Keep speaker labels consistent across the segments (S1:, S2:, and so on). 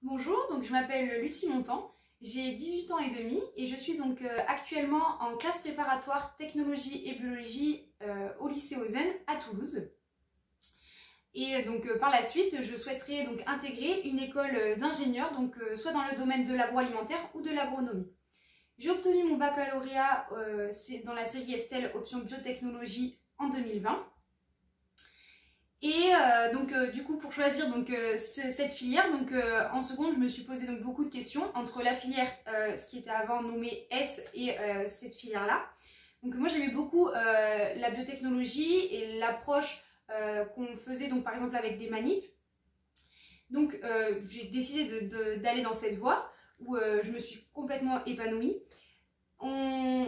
S1: Bonjour, donc je m'appelle Lucie Montant, j'ai 18 ans et demi et je suis donc actuellement en classe préparatoire technologie et biologie au lycée Ozen à Toulouse. Et donc par la suite, je souhaiterais donc intégrer une école d'ingénieur, donc soit dans le domaine de l'agroalimentaire ou de l'agronomie. J'ai obtenu mon baccalauréat dans la série Estelle option biotechnologie en 2020. Et du coup pour choisir cette filière, en seconde je me suis posé donc beaucoup de questions entre la filière, ce qui était avant nommé S et cette filière là. Donc moi j'aimais beaucoup la biotechnologie et l'approche qu'on faisait donc par exemple avec des manips. Donc j'ai décidé d'aller dans cette voie où je me suis complètement épanouie. On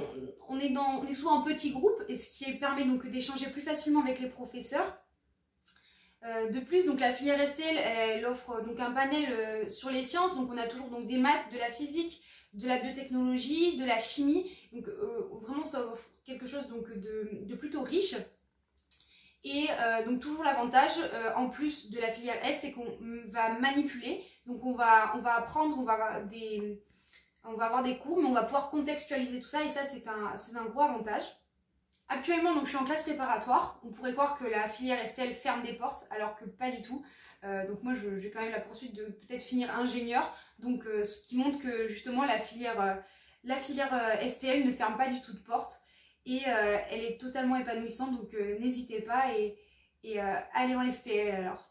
S1: est souvent en petits groupes et ce qui permet donc d'échanger plus facilement avec les professeurs. De plus, donc la filière STL, elle offre donc un panel sur les sciences, donc on a toujours donc des maths, de la physique, de la biotechnologie, de la chimie, donc vraiment ça offre quelque chose donc de plutôt riche. Et donc toujours l'avantage, en plus de la filière S, c'est qu'on va manipuler, donc on va apprendre, on va avoir des cours, mais on va pouvoir contextualiser tout ça, et ça c'est un gros avantage. Actuellement, donc, je suis en classe préparatoire. On pourrait croire que la filière STL ferme des portes, alors que pas du tout. Donc moi, j'ai quand même la poursuite de peut-être finir ingénieur. Donc ce qui montre que justement la filière STL ne ferme pas du tout de portes. Et elle est totalement épanouissante. Donc n'hésitez pas et allez en STL alors.